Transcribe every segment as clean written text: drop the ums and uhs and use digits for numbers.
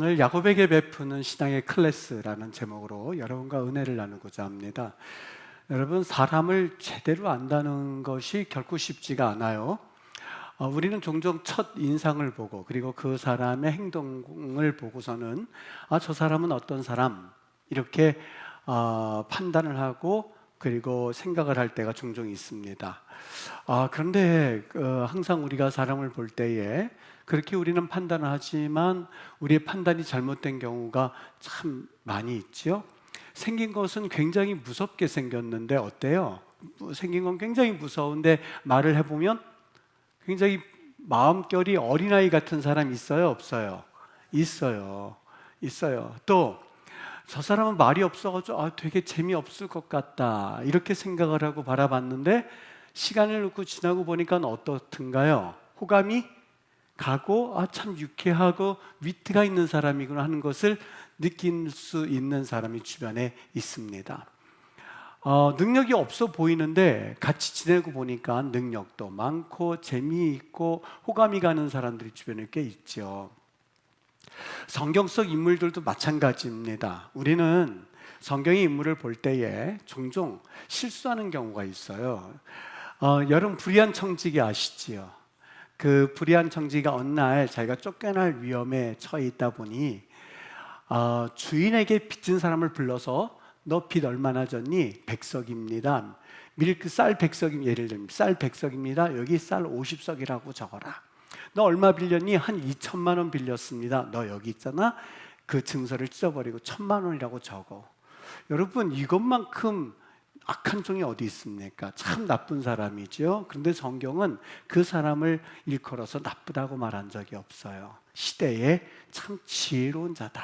오늘 야곱에게 베푸는 신앙의 클래스라는 제목으로 여러분과 은혜를 나누고자 합니다. 여러분, 사람을 제대로 안다는 것이 결코 쉽지가 않아요. 우리는 종종 첫 인상을 보고 그리고 그 사람의 행동을 보고서는 저 사람은 어떤 사람 이렇게 판단을 하고 그리고 생각을 할 때가 종종 있습니다. 그런데 항상 우리가 사람을 볼 때에 그렇게 우리는 판단을 하지만 우리의 판단이 잘못된 경우가 참 많이 있죠. 생긴 것은 굉장히 무섭게 생겼는데 어때요? 생긴 건 굉장히 무서운데 말을 해보면 굉장히 마음결이 어린아이 같은 사람 있어요? 없어요? 있어요. 또 저 사람은 말이 없어가지고 되게 재미없을 것 같다 이렇게 생각을 하고 바라봤는데 시간을 놓고 지나고 보니까 어떻든가요? 호감이 가고 참 유쾌하고 위트가 있는 사람이구나 하는 것을 느낄 수 있는 사람이 주변에 있습니다. 능력이 없어 보이는데 같이 지내고 보니까 능력도 많고 재미있고 호감이 가는 사람들이 주변에 꽤 있죠. 성경 속 인물들도 마찬가지입니다. 우리는 성경의 인물을 볼 때에 종종 실수하는 경우가 있어요. 여러분, 불의한 청지기 아시지요? 그 불의한 청지기가 어느 날 자기가 쫓겨날 위험에 처해 있다 보니 주인에게 빚진 사람을 불러서 너 빚 얼마나 졌니? 100석입니다. 쌀 100석이 예를 들면 쌀 100석입니다. 여기 쌀 50석이라고 적어라. 너 얼마 빌렸니? 한 2천만 원 빌렸습니다. 너 여기 있잖아. 그 증서를 찢어버리고 1,000만 원이라고 적어. 여러분, 이것만큼 악한 종이 어디 있습니까? 참 나쁜 사람이죠. 그런데 성경은 그 사람을 일컬어서 나쁘다고 말한 적이 없어요. 시대에 참 지혜로운 자다.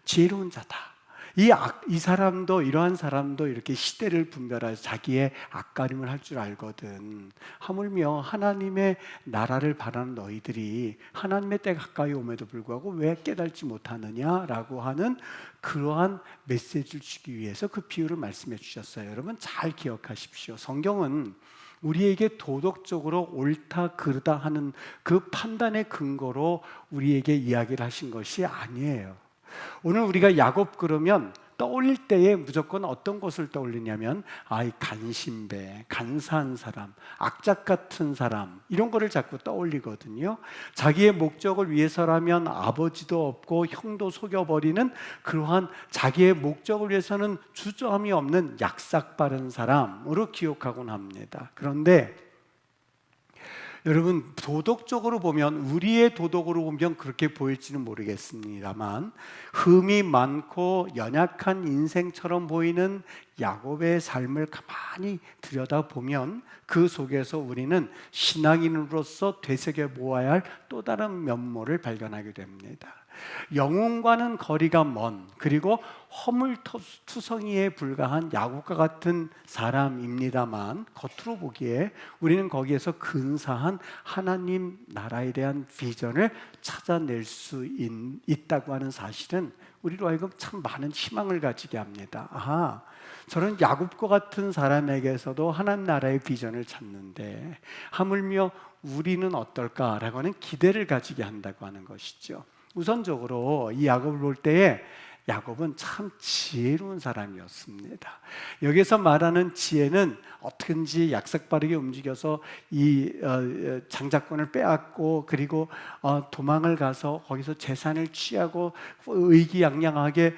지혜로운 자다. 이 사람도, 이러한 사람도 이렇게 시대를 분별해서 자기의 앞가림을 할 줄 알거든. 하물며 하나님의 나라를 바라는 너희들이 하나님의 때가 가까이 오에도 불구하고 왜 깨달지 못하느냐라고 하는 그러한 메시지를 주기 위해서 그 비유를 말씀해 주셨어요. 여러분, 잘 기억하십시오. 성경은 우리에게 도덕적으로 옳다 그르다 하는 그 판단의 근거로 우리에게 이야기를 하신 것이 아니에요. 오늘 우리가 야곱 그러면 떠올릴 때에 무조건 어떤 것을 떠올리냐면 간신배, 간사한 사람, 악작 같은 사람 이런 거를 자꾸 떠올리거든요. 자기의 목적을 위해서라면 아버지도 없고 형도 속여버리는 그러한 자기의 목적을 위해서는 주저함이 없는 약삭 빠른 사람으로 기억하곤 합니다. 그런데 여러분, 도덕적으로 보면 우리의 도덕으로 보면 그렇게 보일지는 모르겠습니다만 흠이 많고 연약한 인생처럼 보이는 야곱의 삶을 가만히 들여다보면 그 속에서 우리는 신앙인으로서 되새겨보아야 할 또 다른 면모를 발견하게 됩니다. 영혼과는 거리가 먼 그리고 허물투성이에 불과한 야곱과 같은 사람입니다만 겉으로 보기에 우리는 거기에서 근사한 하나님 나라에 대한 비전을 찾아낼 수 있다고 하는 사실은 우리로 하여금 참 많은 희망을 가지게 합니다. 저는 야곱과 같은 사람에게서도 하나님 나라의 비전을 찾는데 하물며 우리는 어떨까라고 하는 기대를 가지게 한다고 하는 것이죠. 우선적으로 이 야곱을 볼 때에 야곱은 참 지혜로운 사람이었습니다. 여기서 말하는 지혜는 어떻게든지 약삭빠르게 움직여서 이 장자권을 빼앗고 그리고 도망을 가서 거기서 재산을 취하고 의기양양하게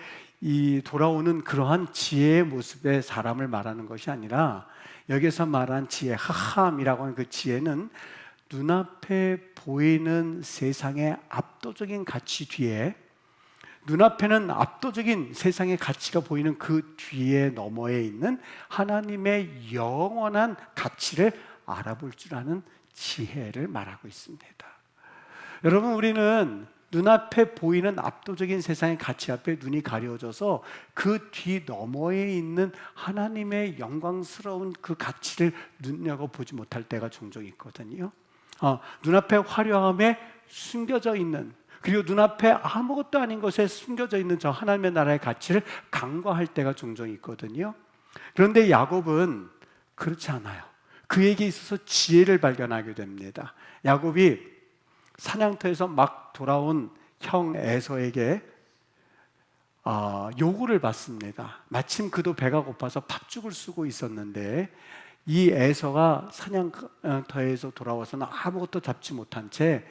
돌아오는 그러한 지혜의 모습의 사람을 말하는 것이 아니라 여기서 말한 지혜, 하함이라고 하는 그 지혜는 눈앞에 보이는 세상의 압도적인 가치 뒤에 눈앞에는 압도적인 세상의 가치가 보이는 그 뒤에 너머에 있는 하나님의 영원한 가치를 알아볼 줄 아는 지혜를 말하고 있습니다. 여러분, 우리는 눈앞에 보이는 압도적인 세상의 가치 앞에 눈이 가려져서 그 뒤 너머에 있는 하나님의 영광스러운 그 가치를 눈여겨보지 못할 때가 종종 있거든요. 눈앞에 화려함에 숨겨져 있는 그리고 눈앞에 아무것도 아닌 것에 숨겨져 있는 저 하나님의 나라의 가치를 간과할 때가 종종 있거든요. 그런데 야곱은 그렇지 않아요. 그에게 있어서 지혜를 발견하게 됩니다. 야곱이 사냥터에서 막 돌아온 형 에서에게 요구를 받습니다. 마침 그도 배가 고파서 팥죽을 쓰고 있었는데 이 에서가 사냥터에서 돌아와서는 아무것도 잡지 못한 채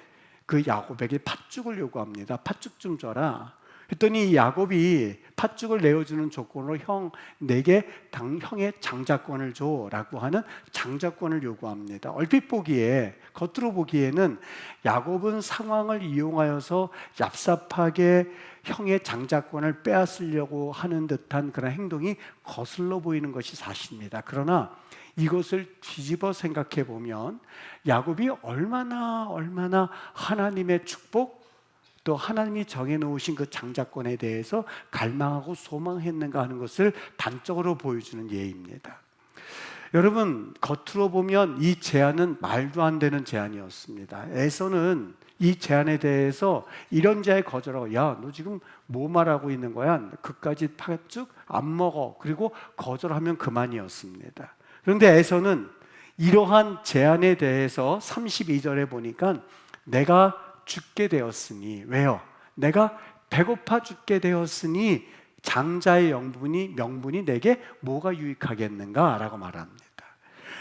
그 야곱에게 팥죽을 요구합니다. 팥죽 좀 줘라. 했더니 야곱이 팥죽을 내어주는 조건으로 내게 형의 장자권을 줘라고 하는 장자권을 요구합니다. 얼핏 보기에, 겉으로 보기에는 야곱은 상황을 이용하여서 얍삽하게 형의 장자권을 빼앗으려고 하는 듯한 그런 행동이 거슬러 보이는 것이 사실입니다. 그러나 이것을 뒤집어 생각해 보면 야곱이 얼마나 하나님의 축복, 또 하나님이 정해놓으신 그 장자권에 대해서 갈망하고 소망했는가 하는 것을 단적으로 보여주는 예입니다. 여러분, 겉으로 보면 이 제안은 말도 안 되는 제안이었습니다. 에서는 이 제안에 대해서 이런 제안에 거절하고, 야, 너 지금 뭐 말하고 있는 거야? 그까지 팥죽 안 먹어. 그리고 거절하면 그만이었습니다. 그런데 에서는 이러한 제안에 대해서 32절에 보니까 내가 죽게 되었으니, 왜요? 내가 배고파 죽게 되었으니 장자의 명분이 내게 뭐가 유익하겠는가? 라고 말합니다.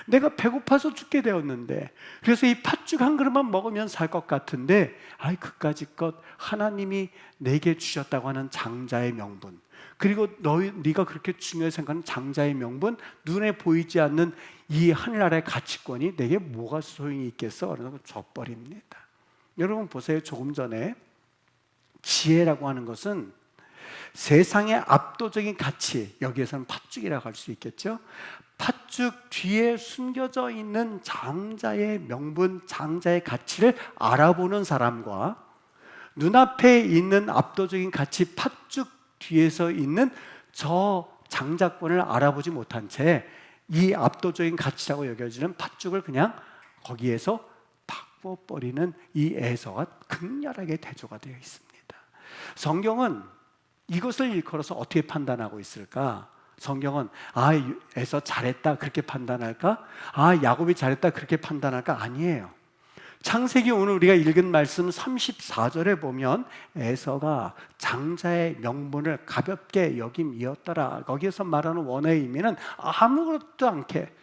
내가 배고파서 죽게 되었는데, 그래서 이 팥죽 한 그릇만 먹으면 살 것 같은데, 그까짓 것 하나님이 내게 주셨다고 하는 장자의 명분, 그리고 네가 그렇게 중요하게 생각하는 장자의 명분, 눈에 보이지 않는 이 하늘나라의 가치권이 내게 뭐가 소용이 있겠어? 그러고 줘버립니다. 여러분 보세요. 조금 전에 지혜라고 하는 것은 세상의 압도적인 가치, 여기에서는 팥죽이라고 할 수 있겠죠. 팥죽 뒤에 숨겨져 있는 장자의 명분, 장자의 가치를 알아보는 사람과 눈앞에 있는 압도적인 가치, 팥죽 뒤에서 있는 저 장자권을 알아보지 못한 채 이 압도적인 가치라고 여겨지는 팥죽을 그냥 거기에서 바꿔버리는 이 에서가 극렬하게 대조가 되어 있습니다. 성경은 이것을 일컬어서 어떻게 판단하고 있을까? 성경은 에서 잘했다 그렇게 판단할까? 야곱이 잘했다 그렇게 판단할까? 아니에요. 창세기 오늘 우리가 읽은 말씀 34절에 보면 에서가 장자의 명분을 가볍게 여김이었더라. 거기에서 말하는 원어의 의미는 아무것도 않게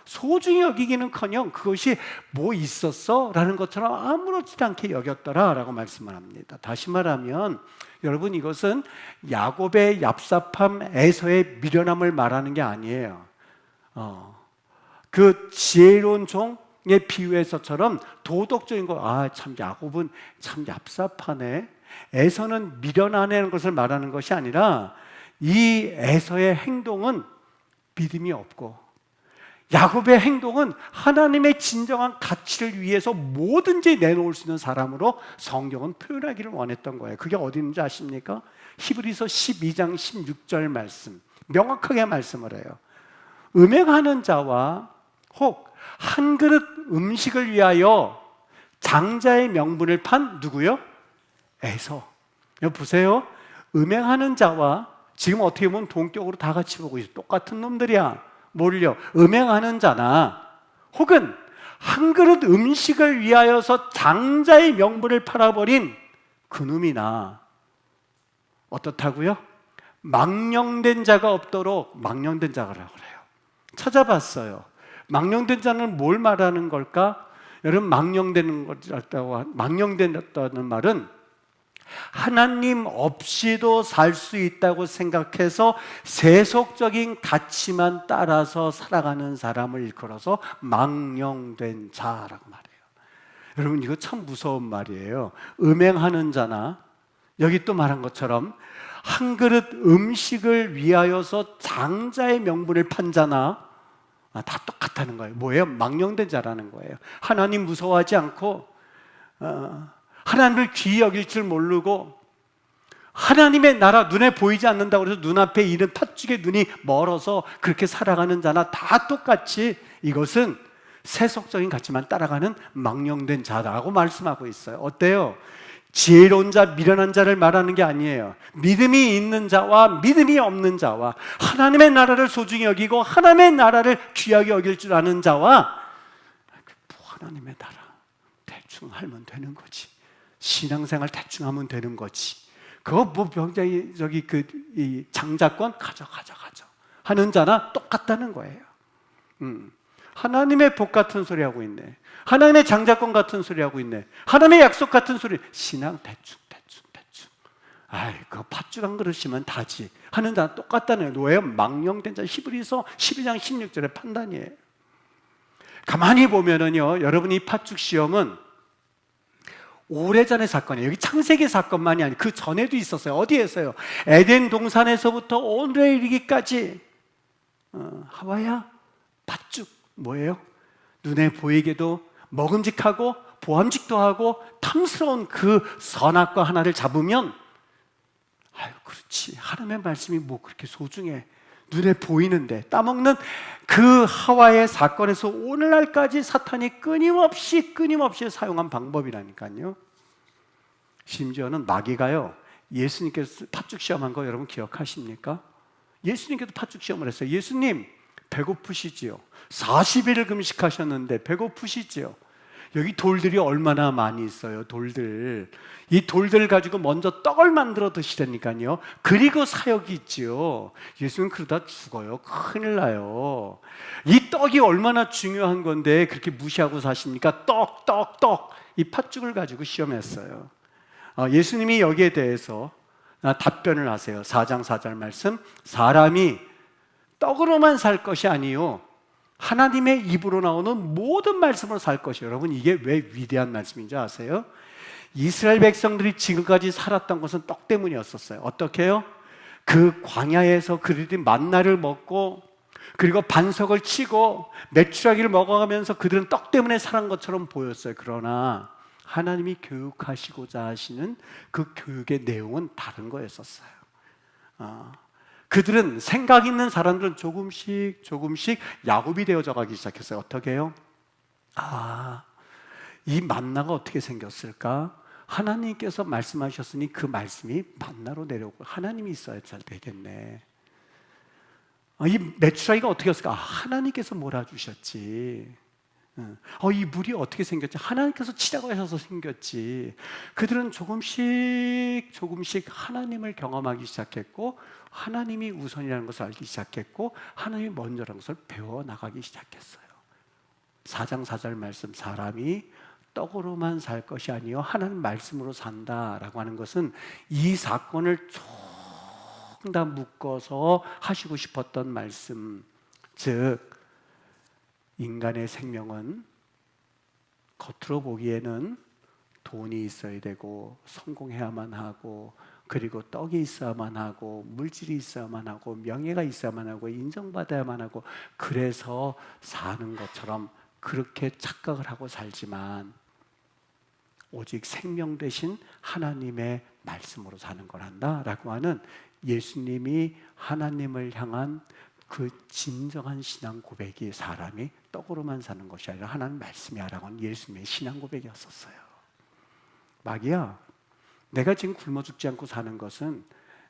소중히 여기기는커녕 그것이 뭐 있었어? 라는 것처럼 아무렇지도 않게 여겼더라 라고 말씀을 합니다. 다시 말하면 여러분, 이것은 야곱의 얍삽함, 에서의 미련함을 말하는 게 아니에요. 그 지혜로운 종의 비유에서처럼 도덕적인 거, 참 야곱은 참 얍삽하네, 에서는 미련하다는 것을 말하는 것이 아니라 이 에서의 행동은 믿음이 없고 야곱의 행동은 하나님의 진정한 가치를 위해서 뭐든지 내놓을 수 있는 사람으로 성경은 표현하기를 원했던 거예요. 그게 어디 있는지 아십니까? 히브리서 12장 16절 말씀, 명확하게 말씀을 해요. 음행하는 자와 혹 한 그릇 음식을 위하여 장자의 명분을 판 누구요? 에서. 여기 보세요. 음행하는 자와, 지금 어떻게 보면 동격으로 다 같이 보고 있어요. 똑같은 놈들이야. 뭘요? 음행하는 자나 혹은 한 그릇 음식을 위하여서 장자의 명분을 팔아버린 그놈이나 어떻다고요? 망령된 자가 없도록, 망령된 자라고 그래요. 찾아봤어요. 망령된 자는 뭘 말하는 걸까? 여러분, 망령된다는 말은 하나님 없이도 살 수 있다고 생각해서 세속적인 가치만 따라서 살아가는 사람을 일컬어서 망령된 자라고 말해요. 여러분, 이거 참 무서운 말이에요. 음행하는 자나, 여기 또 말한 것처럼 한 그릇 음식을 위하여서 장자의 명분을 판 자나, 다 똑같다는 거예요. 뭐예요? 망령된 자라는 거예요. 하나님 무서워하지 않고 하나님을 귀히 여길 줄 모르고 하나님의 나라 눈에 보이지 않는다고 해서 눈앞에 있는 팥죽에 눈이 멀어서 그렇게 살아가는 자나 다 똑같이 이것은 세속적인 가치만 따라가는 망령된 자라고 말씀하고 있어요. 어때요? 지혜로운 자, 미련한 자를 말하는 게 아니에요. 믿음이 있는 자와 믿음이 없는 자와 하나님의 나라를 소중히 여기고 하나님의 나라를 귀하게 여길 줄 아는 자와 하나님의 나라 대충 하면 되는 거지, 신앙생활 대충 하면 되는 거지. 그거 뭐 병자이 저기 이 장자권 가져 하는 자나 똑같다는 거예요. 하나님의 복 같은 소리 하고 있네. 하나님의 장자권 같은 소리 하고 있네. 하나님의 약속 같은 소리. 신앙 대충. 아이, 그 팥죽 한 그릇이면 다지 하는 자나 똑같다는 거예요. 왜요? 망령된 자. 히브리서 12장 16절의 판단이에요. 가만히 보면은요, 여러분, 이 팥죽 시험은 오래전의 사건이에요. 여기 창세기 사건만이 아니고 그 전에도 있었어요. 어디에서요? 에덴 동산에서부터 오늘에 이르기까지. 하와야 팥죽 뭐예요? 눈에 보이게도 먹음직하고 보암직도 하고 탐스러운 그 선악과 하나를 잡으면, 아유, 그렇지, 하나님의 말씀이 뭐 그렇게 소중해. 눈에 보이는데 따먹는 그 하와의 사건에서 오늘날까지 사탄이 끊임없이 사용한 방법이라니까요. 심지어는 마귀가요, 예수님께서 팥죽 시험한 거 여러분 기억하십니까? 예수님께도 팥죽 시험을 했어요. 예수님 배고프시지요? 40일을 금식하셨는데 배고프시지요? 여기 돌들이 얼마나 많이 있어요. 돌들. 이 돌들을 가지고 먼저 떡을 만들어 드시라니까요. 그리고 사역이 있지요. 예수는 그러다 죽어요. 큰일 나요. 이 떡이 얼마나 중요한 건데 그렇게 무시하고 사십니까? 떡. 이 팥죽을 가지고 시험했어요. 예수님이 여기에 대해서 답변을 하세요. 4장 4절 말씀. 사람이 떡으로만 살 것이 아니요 하나님의 입으로 나오는 모든 말씀으로 살 것이에요. 여러분, 이게 왜 위대한 말씀인지 아세요? 이스라엘 백성들이 지금까지 살았던 것은 떡 때문이었었어요. 어떻게 해요? 그 광야에서 그들이 만나를 먹고 그리고 반석을 치고 메추라기를 먹어가면서 그들은 떡 때문에 살은 것처럼 보였어요. 그러나 하나님이 교육하시고자 하시는 그 교육의 내용은 다른 거였었어요. 그들은, 생각 있는 사람들은 조금씩 야곱이 되어져 가기 시작했어요. 어떻게 해요? 이 만나가 어떻게 생겼을까? 하나님께서 말씀하셨으니 그 말씀이 만나로 내려오고 하나님이 있어야 잘 되겠네. 이 메추라기가 어떻게 했을까? 하나님께서 몰아주셨지. 이 물이 어떻게 생겼지? 하나님께서 치라고 하셔서 생겼지. 그들은 조금씩 하나님을 경험하기 시작했고 하나님이 우선이라는 것을 알기 시작했고 하나님이 먼저라는 것을 배워나가기 시작했어요. 4장 4절 말씀, 사람이 떡으로만 살 것이 아니요 하나님 말씀으로 산다라고 하는 것은 이 사건을 쭉 다 묶어서 하시고 싶었던 말씀. 즉, 인간의 생명은 겉으로 보기에는 돈이 있어야 되고 성공해야만 하고 그리고 떡이 있어야만 하고 물질이 있어야만 하고 명예가 있어야만 하고 인정받아야만 하고 그래서 사는 것처럼 그렇게 착각을 하고 살지만 오직 생명 되신 하나님의 말씀으로 사는 거란다라고 하는 예수님이 하나님을 향한 그 진정한 신앙 고백이 사람이 떡으로만 사는 것이 아니라 하나님 말씀이야라고 하는 예수님의 신앙 고백이었었어요. 마귀야, 내가 지금 굶어 죽지 않고 사는 것은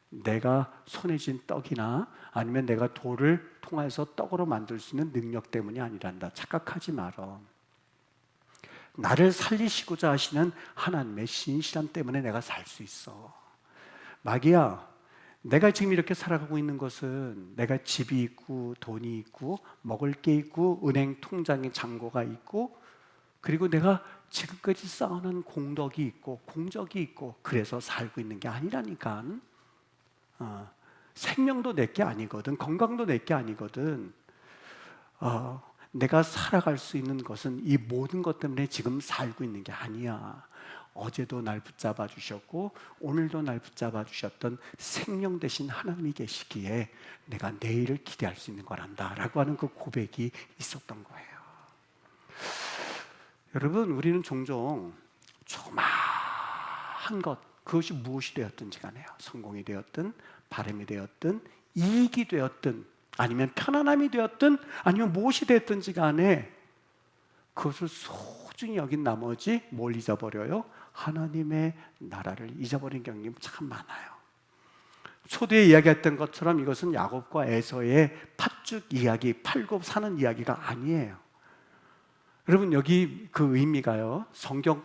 내가 손에 쥔 떡이나 아니면 내가 돌을 통해서 떡으로 만들 수 있는 능력 때문이 아니란다. 착각하지 말어. 나를 살리시고자 하시는 하나님의 신실함 때문에 내가 살 수 있어. 마귀야, 내가 지금 이렇게 살아가고 있는 것은 내가 집이 있고 돈이 있고 먹을 게 있고 은행 통장에 잔고가 있고 그리고 내가 지금까지 쌓아놓은 공덕이 있고 공적이 있고 그래서 살고 있는 게 아니라니까. 생명도 내게 아니거든. 건강도 내게 아니거든. 내가 살아갈 수 있는 것은 이 모든 것 때문에 지금 살고 있는 게 아니야. 어제도 날 붙잡아 주셨고 오늘도 날 붙잡아 주셨던 생명 되신 하나님이 계시기에 내가 내일을 기대할 수 있는 거란다 라고 하는 그 고백이 있었던 거예요. 여러분, 우리는 종종 조그마한 것, 그것이 무엇이 되었든지 간에요, 성공이 되었든 바람이 되었든 이익이 되었든 아니면 편안함이 되었든 아니면 무엇이 되었든지 간에 그것을 소중히 여긴 나머지 뭘 잊어버려요? 하나님의 나라를 잊어버린 경험이 참 많아요. 초대에 이야기했던 것처럼 이것은 야곱과 에서의 팥죽 이야기, 팔고 사는 이야기가 아니에요. 여러분, 여기 그 의미가요, 성경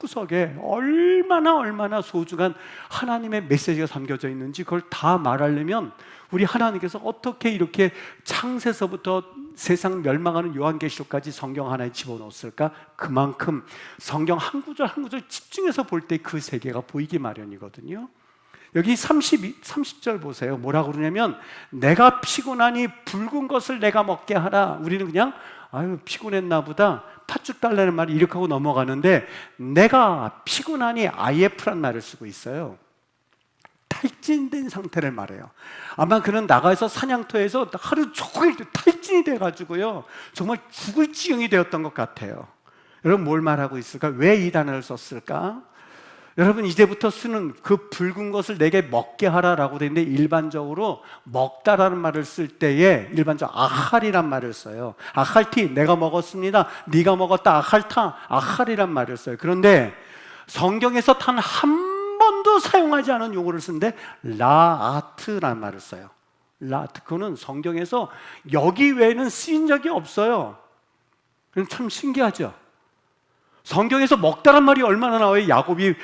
집구석에 얼마나 소중한 하나님의 메시지가 담겨져 있는지 그걸 다 말하려면 우리 하나님께서 어떻게 이렇게 창세서부터 세상 멸망하는 요한계시록까지 성경 하나에 집어넣었을까? 그만큼 성경 한 구절 한 구절 집중해서 볼 때 그 세계가 보이기 마련이거든요. 여기 30절 보세요. 뭐라고 그러냐면 내가 피곤하니 붉은 것을 내가 먹게 하라. 우리는 그냥 아유 피곤했나 보다 팥죽 달라는 말이 이렇게 하고 넘어가는데 내가 피곤하니 IF란 말을 쓰고 있어요. 탈진된 상태를 말해요. 아마 그는 나가서 사냥터에서 하루 종일 탈진이 돼가지고요 정말 죽을 지경이 되었던 것 같아요. 여러분 뭘 말하고 있을까? 왜 이 단어를 썼을까? 여러분 이제부터 쓰는 그 붉은 것을 내게 먹게 하라라고 되어 있는데 일반적으로 먹다라는 말을 쓸 때에 일반적으로 아할이란 말을 써요. 아할티 내가 먹었습니다. 네가 먹었다 아할타 아할이란 말을 써요. 그런데 성경에서 단 한 번도 사용하지 않은 용어를 쓰는데 라아트라는 말을 써요. 라아트 그거는 성경에서 여기 외에는 쓰인 적이 없어요. 참 신기하죠. 성경에서 먹다란 말이 얼마나 나와요? 야곱이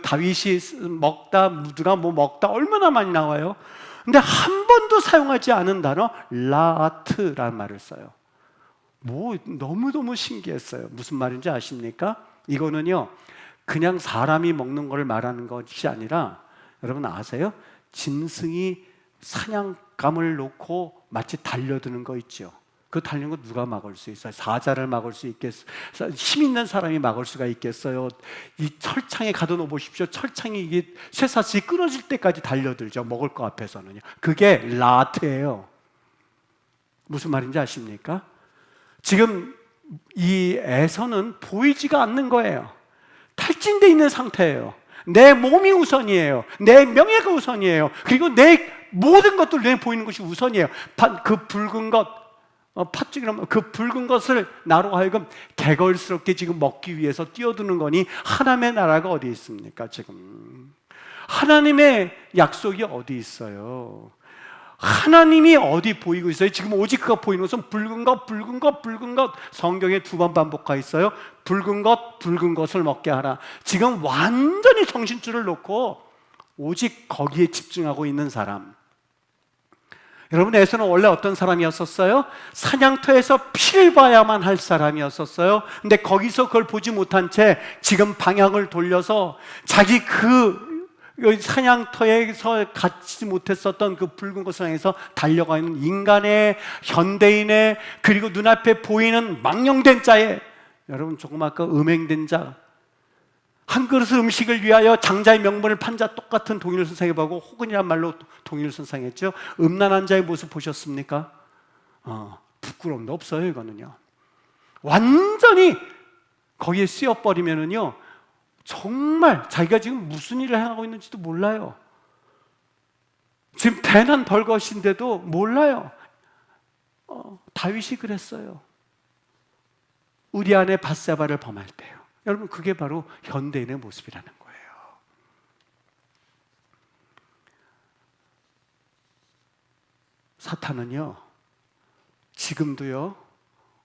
다윗이 먹다, 누가 뭐 먹다 얼마나 많이 나와요? 근데 한 번도 사용하지 않은 단어 라아트라는 말을 써요. 뭐 너무너무 신기했어요. 무슨 말인지 아십니까? 이거는요 그냥 사람이 먹는 걸 말하는 것이 아니라 여러분 아세요? 짐승이 사냥감을 놓고 마치 달려드는 거 있죠. 그 달리는 거 누가 막을 수 있어요? 사자를 막을 수 있겠어요? 힘 있는 사람이 막을 수가 있겠어요? 이 철창에 가둬놓아 보십시오. 철창이 이게 쇠사슬이 끊어질 때까지 달려들죠. 먹을 거 앞에서는요. 그게 라트예요. 무슨 말인지 아십니까? 지금 이 에서는 보이지가 않는 거예요. 탈진돼 있는 상태예요. 내 몸이 우선이에요. 내 명예가 우선이에요. 그리고 내 모든 것들 눈에 보이는 것이 우선이에요. 그 붉은 것, 팥죽이라면 그 붉은 것을 나로 하여금 개걸스럽게 지금 먹기 위해서 뛰어드는 거니 하나님의 나라가 어디 있습니까? 지금 하나님의 약속이 어디 있어요? 하나님이 어디 보이고 있어요? 지금 오직 그가 보이는 것은 붉은 것, 붉은 것, 붉은 것. 성경에 2번 반복하고 있어요. 붉은 것, 붉은 것을 먹게 하라. 지금 완전히 정신줄을 놓고 오직 거기에 집중하고 있는 사람. 여러분 에서는 원래 어떤 사람이었었어요? 사냥터에서 피를 봐야만 할 사람이었었어요. 근데 거기서 그걸 보지 못한 채 지금 방향을 돌려서 자기 그 사냥터에서 갖지 못했었던 그 붉은 것을 향해서 달려가는 인간의, 현대인의, 그리고 눈앞에 보이는 망령된 자의, 여러분 조금 아까 음행된 자, 한 그릇 음식을 위하여 장자의 명분을 판 자 똑같은 동의를 선상해보고 혹은이란 말로 동의를 선상했죠. 음란한 자의 모습 보셨습니까? 부끄러움도 없어요. 이거는요 완전히 거기에 쓰여버리면은요 정말 자기가 지금 무슨 일을 행하고 있는지도 몰라요. 지금 대난 벌것인데도 몰라요. 다윗이 그랬어요. 우리아의 밧세바를 범할 때요. 여러분 그게 바로 현대인의 모습이라는 거예요. 사탄은요 지금도요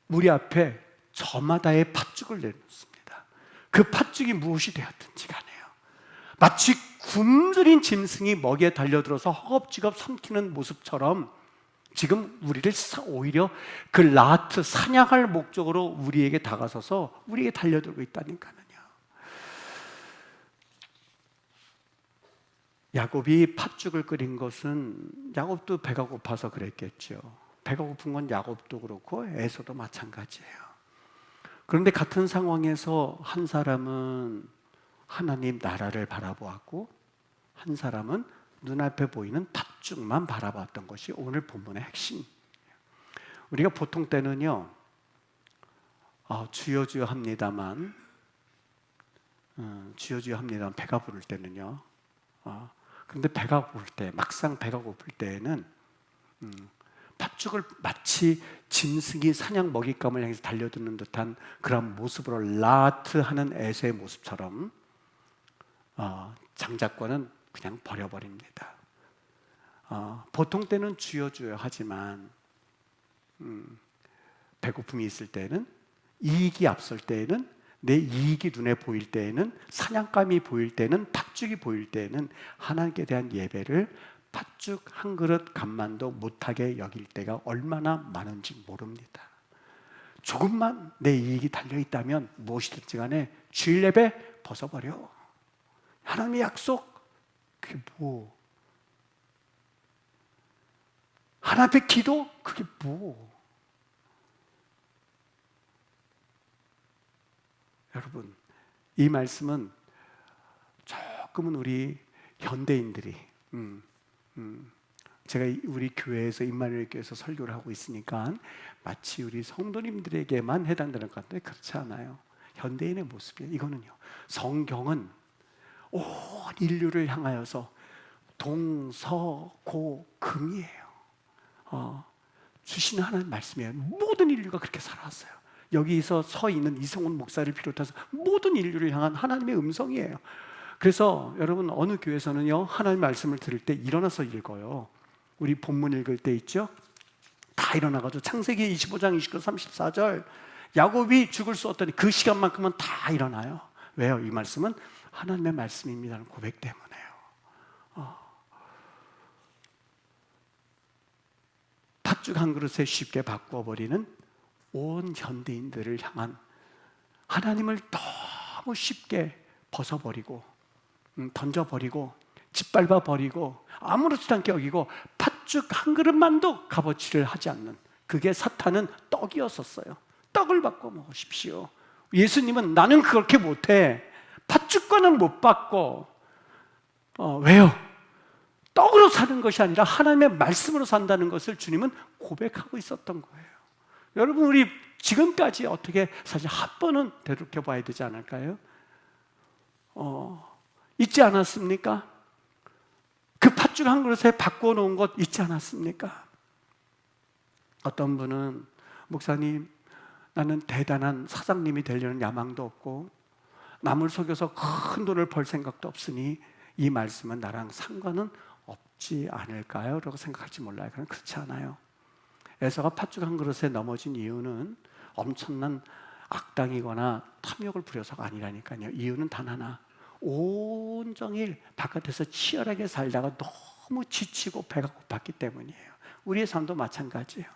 우리 앞에 저마다의 팥죽을 내놓습니다. 그 팥죽이 무엇이 되었든지 간에요 마치 굶주린 짐승이 먹이에 달려들어서 허겁지겁 삼키는 모습처럼 지금 우리를 오히려 그 라트 사냥할 목적으로 우리에게 다가서서 우리에게 달려들고 있다니까요. 야곱이 팥죽을 끓인 것은 야곱도 배가 고파서 그랬겠죠. 배가 고픈 건 야곱도 그렇고 에서도 마찬가지예요. 그런데 같은 상황에서 한 사람은 하나님 나라를 바라보았고 한 사람은 눈앞에 보이는 팥죽만 바라봤던 것이 오늘 본문의 핵심이에요. 우리가 보통 때는요 주여 주여 합니다만 주여 주여 합니다만 배가 부를 때는요 그런데 배가 고플 때 막상 배가 고플 때에는 팥죽을 마치 짐승이 사냥 먹잇감을 향해서 달려드는 듯한 그런 모습으로 라트하는 에서의 모습처럼 장자권은 그냥 버려버립니다. 보통 때는 주여 주여 하지만 배고픔이 있을 때는 이익이 앞설 때에는 내 이익이 눈에 보일 때에는, 사냥감이 보일 때는, 팥죽이 보일 때에는 하나님께 대한 예배를 팥죽 한 그릇 값만도 못하게 여길 때가 얼마나 많은지 모릅니다. 조금만 내 이익이 달려있다면 무엇이든지 간에 주일 예배 벗어버려. 하나님의 약속, 그게 뭐? 하나님 앞에 기도, 그게 뭐? 여러분, 이 말씀은 조금은 우리 현대인들이 제가 우리 교회에서 임마누엘 교회에서 설교를 하고 있으니까 마치 우리 성도님들에게만 해당되는 것 같은데 그렇지 않아요. 현대인의 모습이에요. 이거는요, 성경은 온 인류를 향하여서 동서고금이에요. 주시는 하나님 말씀이에요. 모든 인류가 그렇게 살아왔어요. 여기서 서 있는 이성훈 목사를 비롯해서 모든 인류를 향한 하나님의 음성이에요. 그래서 여러분, 어느 교회에서는요, 하나님 말씀을 들을 때 일어나서 읽어요. 우리 본문 읽을 때 있죠? 다 일어나가지고 창세기 25장 29, 34절 야곱이 죽을 수 없더니 그 시간만큼은 다 일어나요. 왜요? 이 말씀은 하나님의 말씀입니다는 고백 때문에요. 팥죽 한 그릇에 쉽게 바꿔버리는 온 현대인들을 향한 하나님을 너무 쉽게 벗어버리고 던져버리고 짓밟아버리고 아무렇지도 않게 여기고 팥죽 한 그릇만도 값어치를 하지 않는, 그게 사탄은 떡이었었어요. 떡을 바꿔 먹으십시오. 예수님은 나는 그렇게 못해, 팥죽과는 못 바꿔. 왜요? 떡으로 사는 것이 아니라 하나님의 말씀으로 산다는 것을 주님은 고백하고 있었던 거예요. 여러분, 우리 지금까지 어떻게 사실 한 번은 되돌켜 봐야 되지 않을까요? 있지 않았습니까? 그 팥죽 한 그릇에 바꿔놓은 것 있지 않았습니까? 어떤 분은 목사님, 나는 대단한 사장님이 되려는 야망도 없고 남을 속여서 큰 돈을 벌 생각도 없으니 이 말씀은 나랑 상관은 없지 않을까요? 라고 생각할지 몰라요. 그럼 그렇지 않아요. 에서가 팥죽 한 그릇에 넘어진 이유는 엄청난 악당이거나 탐욕을 부려서가 아니라니까요. 이유는 단 하나, 온종일 바깥에서 치열하게 살다가 너무 지치고 배가 고팠기 때문이에요. 우리의 삶도 마찬가지예요.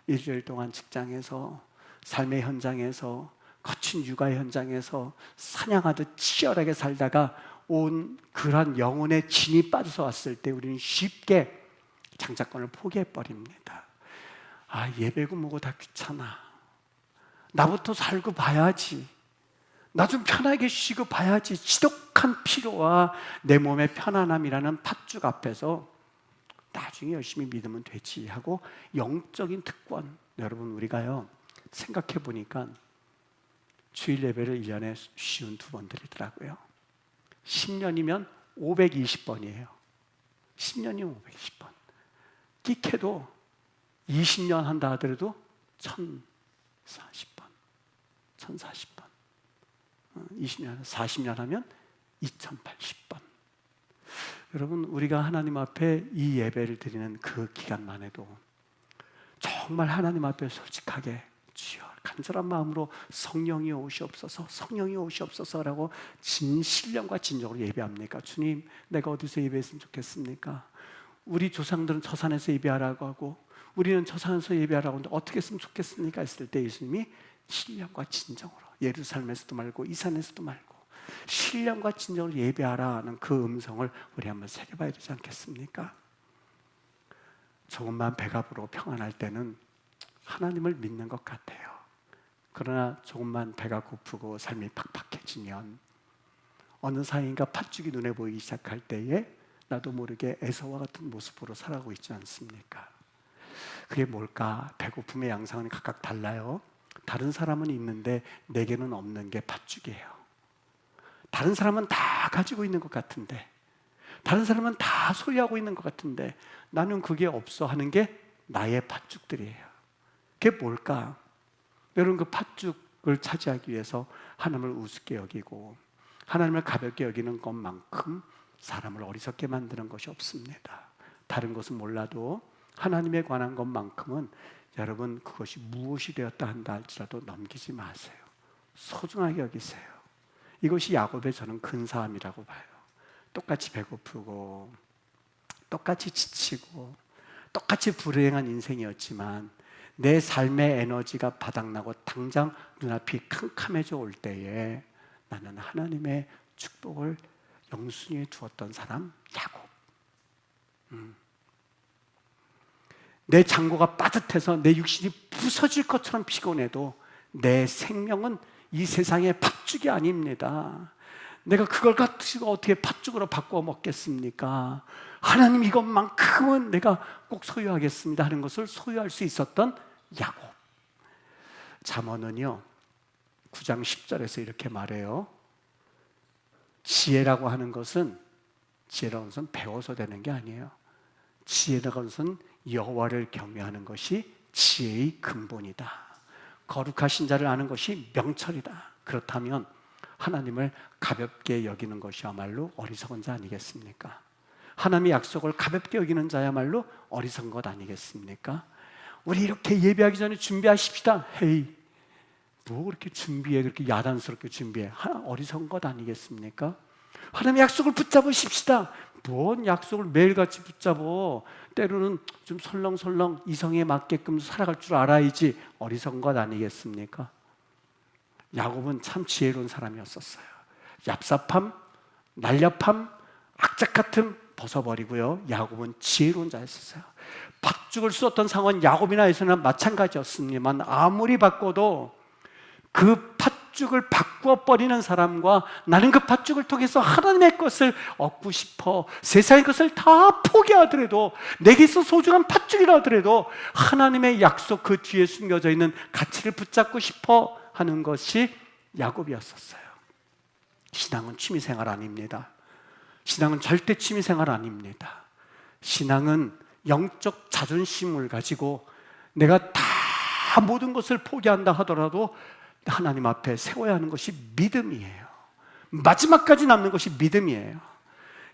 일주일 동안 직장에서, 삶의 현장에서, 거친 육아 현장에서 사냥하듯 치열하게 살다가 온 그러한 영혼의 진이 빠져서 왔을 때 우리는 쉽게 장자권을 포기해버립니다. 예배고 뭐고 다 귀찮아, 나부터 살고 봐야지, 나 좀 편하게 쉬고 봐야지, 지독한 피로와 내 몸의 편안함이라는 팥죽 앞에서 나중에 열심히 믿으면 되지 하고 영적인 특권, 여러분 우리가요 생각해 보니까 주일 예배를 1년에 쉬운 2번 드리더라고요. 10년이면 520번이에요. 10년이면 520번. 끼케도 20년 한다 하더라도 1040번, 1040번. 20년, 40년 하면 2080번. 여러분, 우리가 하나님 앞에 이 예배를 드리는 그 기간만 해도 정말 하나님 앞에 솔직하게 주여 간절한 마음으로 성령이 오시옵소서, 성령이 오시옵소서라고 진신령과 진정으로 예배합니까? 주님, 내가 어디서 예배했으면 좋겠습니까? 우리 조상들은 저 산에서 예배하라고 하고 우리는 저 산에서 예배하라고 하는데 어떻게 했으면 좋겠습니까? 했을 때 예수님이 신령과 진정으로, 예루살렘에서도 말고 이 산에서도 말고 신령과 진정으로 예배하라는 그 음성을 우리 한번 새겨봐야 되지 않겠습니까? 조금만 배가 부르고 평안할 때는 하나님을 믿는 것 같아요. 그러나 조금만 배가 고프고 삶이 팍팍해지면 어느 사이인가 팥죽이 눈에 보이기 시작할 때에 나도 모르게 에서와 같은 모습으로 살아가고 있지 않습니까? 그게 뭘까? 배고픔의 양상은 각각 달라요. 다른 사람은 있는데 내게는 없는 게 팥죽이에요. 다른 사람은 다 가지고 있는 것 같은데, 다른 사람은 다 소유하고 있는 것 같은데 나는 그게 없어 하는 게 나의 팥죽들이에요. 그게 뭘까? 여러분, 그 팥죽을 차지하기 위해서 하나님을 우습게 여기고 하나님을 가볍게 여기는 것만큼 사람을 어리석게 만드는 것이 없습니다. 다른 것은 몰라도 하나님에 관한 것만큼은 여러분 그것이 무엇이 되었다 한다 할지라도 넘기지 마세요. 소중하게 여기세요. 이것이 야곱의 저는 근사함이라고 봐요. 똑같이 배고프고 똑같이 지치고 똑같이 불행한 인생이었지만 내 삶의 에너지가 바닥나고 당장 눈앞이 캄캄해져 올 때에 나는 하나님의 축복을 영순위에 두었던 사람 야곱. 내 장고가 빠듯해서 내 육신이 부서질 것처럼 피곤해도 내 생명은 이 세상의 팥죽이 아닙니다. 내가 그걸 가지고 어떻게 팥죽으로 바꾸어 먹겠습니까? 하나님 이것만큼은 내가 꼭 소유하겠습니다 하는 것을 소유할 수 있었던 야곱. 잠언은요 9장 10절에서 이렇게 말해요. 지혜라고 하는 것은 배워서 되는 게 아니에요. 지혜라고 하는 것은 여호와를 경외하는 것이 지혜의 근본이다. 거룩하신 자를 아는 것이 명철이다. 그렇다면 하나님을 가볍게 여기는 것이야말로 어리석은 자 아니겠습니까? 하나님의 약속을 가볍게 여기는 자야말로 어리석은 것 아니겠습니까? 우리 이렇게 예배하기 전에 준비하십시다. 헤이, 뭐 그렇게 준비해, 그렇게 야단스럽게 준비해? 어리석은 것 아니겠습니까? 하나님의 약속을 붙잡으십시다. 뭔 약속을 매일같이 붙잡어? 때로는 좀 설렁설렁 이성에 맞게끔 살아갈 줄 알아야지. 어리석은 것 아니겠습니까? 야곱은 참 지혜로운 사람이었었어요. 얍삽함, 날렵함, 악착 같음 벗어버리고요. 야곱은 지혜로운 자였었어요. 팥죽을 쏟던 상황은 야곱이나에서는 마찬가지였습니다만 아무리 바꿔도 그 팥죽을 바꾸어 버리는 사람과 나는 그 팥죽을 통해서 하나님의 것을 얻고 싶어 세상의 것을 다 포기하더라도 내게서 소중한 팥죽이라 하더라도 하나님의 약속 그 뒤에 숨겨져 있는 가치를 붙잡고 싶어 하는 것이 야곱이었었어요. 신앙은 취미생활 아닙니다. 신앙은 절대 취미생활 아닙니다. 신앙은 영적 자존심을 가지고 내가 다 모든 것을 포기한다 하더라도 하나님 앞에 세워야 하는 것이 믿음이에요. 마지막까지 남는 것이 믿음이에요.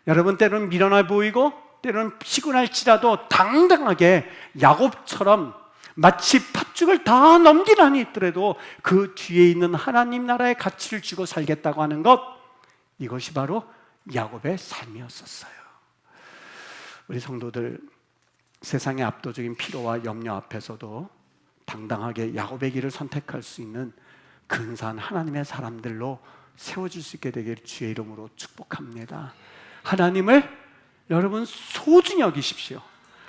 여러분 때로는 미련해 보이고 때로는 피곤할지라도 당당하게 야곱처럼 마치 팥죽을 다 넘긴 한이 있더라도 그 뒤에 있는 하나님 나라의 가치를 쥐고 살겠다고 하는 것, 이것이 바로 야곱의 삶이었었어요. 우리 성도들, 세상의 압도적인 피로와 염려 앞에서도 당당하게 야곱의 길을 선택할 수 있는 근사한 하나님의 사람들로 세워질 수 있게 되길 주의 이름으로 축복합니다. 하나님을 여러분 소중히 여기십시오.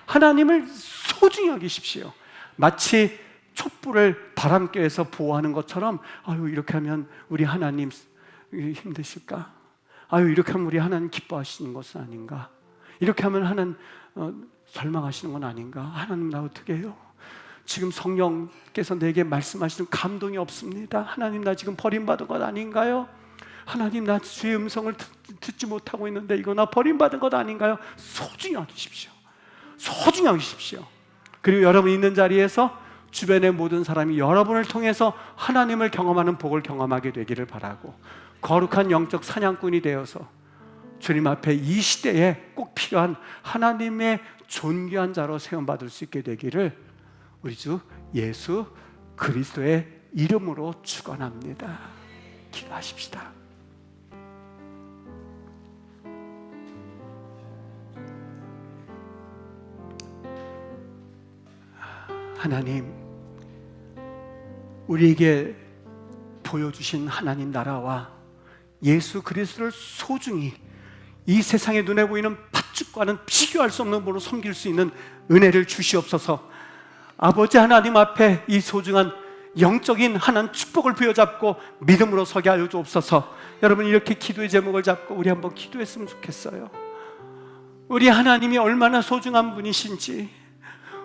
하나님을 소중히 여기십시오. 마치 촛불을 바람결에서 보호하는 것처럼, 아유 이렇게 하면 우리 하나님 힘드실까? 아유 이렇게 하면 우리 하나님 기뻐하시는 것은 아닌가? 이렇게 하면 하나님 절망하시는 건 아닌가? 하나님 나 어떻게 해요? 지금 성령께서 내게 말씀하시는 감동이 없습니다. 하나님 나 지금 버림받은 것 아닌가요? 하나님 나 주의 음성을 듣지 못하고 있는데 이거 나 버림받은 것 아닌가요? 소중히 여기십시오. 소중히 여기십시오. 그리고 여러분 있는 자리에서 주변의 모든 사람이 여러분을 통해서 하나님을 경험하는 복을 경험하게 되기를 바라고, 거룩한 영적 사냥꾼이 되어서 주님 앞에 이 시대에 꼭 필요한 하나님의 존귀한 자로 세움받을 수 있게 되기를 우리 주 예수 그리스도의 이름으로 축원합니다. 기도하십시다. 하나님, 우리에게 보여주신 하나님 나라와 예수 그리스도를 소중히 이 세상의 눈에 보이는 팥죽과는 비교할 수 없는 분으로 섬길 수 있는 은혜를 주시옵소서. 아버지 하나님 앞에 이 소중한 영적인 하나님 축복을 부여잡고 믿음으로 서게 하여 주옵소서. 여러분 이렇게 기도의 제목을 잡고 우리 한번 기도했으면 좋겠어요. 우리 하나님이 얼마나 소중한 분이신지,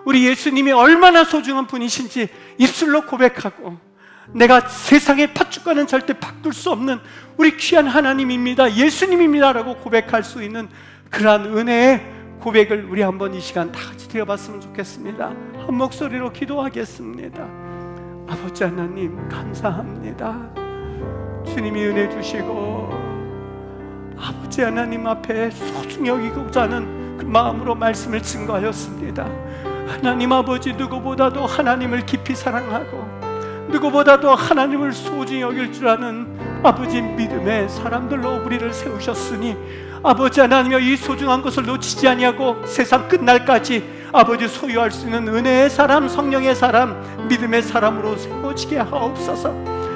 우리 예수님이 얼마나 소중한 분이신지 입술로 고백하고, 내가 세상의 팥죽과는 절대 바꿀 수 없는 우리 귀한 하나님입니다, 예수님입니다 라고 고백할 수 있는 그러한 은혜의 고백을 우리 한번 이 시간 다 같이 드려봤으면 좋겠습니다. 한 목소리로 기도하겠습니다. 아버지 하나님 감사합니다. 주님이 은혜 주시고 아버지 하나님 앞에 소중히 여기고자 하는 그 마음으로 말씀을 증거하였습니다. 하나님 아버지, 누구보다도 하나님을 깊이 사랑하고 누구보다도 하나님을 소중히 여길 줄 아는 아버지 믿음의 사람들로 우리를 세우셨으니 아버지 하나님여, 이 소중한 것을 놓치지 아니하고 세상 끝날까지 아버지 소유할 수 있는 은혜의 사람, 성령의 사람, 믿음의 사람으로 세워지게 하옵소서.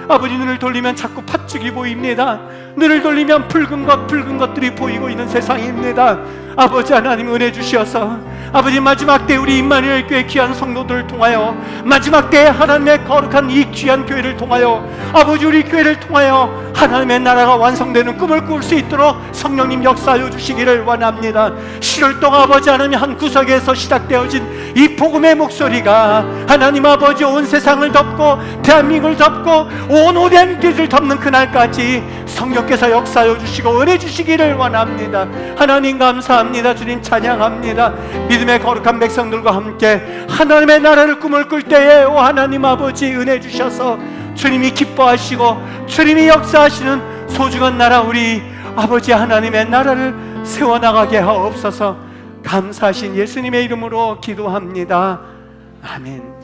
아버지, 눈을 돌리면 자꾸 팥죽이 보입니다. 눈을 돌리면 붉은 것들이 보이고 있는 세상입니다. 아버지 하나님, 은혜 주시어서 아버지 마지막 때 우리 임마누엘 교회 귀한 성도들을 통하여, 마지막 때 하나님의 거룩한 이 귀한 교회를 통하여, 아버지 우리 교회를 통하여 하나님의 나라가 완성되는 꿈을 꿀 수 있도록 성령님 역사하여 주시기를 원합니다. 7월 동안 아버지 하나님 한 구석에서 시작되어진 이 복음의 목소리가 하나님 아버지 온 세상을 덮고 대한민국을 덮고 온 오대한 뜻을 덮는 그날까지 성령께서 역사하여 주시고 은혜 주시기를 원합니다. 하나님 감사합니다. 주님 찬양합니다. 믿음의 거룩한 백성들과 함께 하나님의 나라를 꿈을 꿀 때에 오 하나님 아버지 은혜 주셔서 주님이 기뻐하시고 주님이 역사하시는 소중한 나라, 우리 아버지 하나님의 나라를 세워나가게 하옵소서. 감사하신 예수님의 이름으로 기도합니다. 아멘.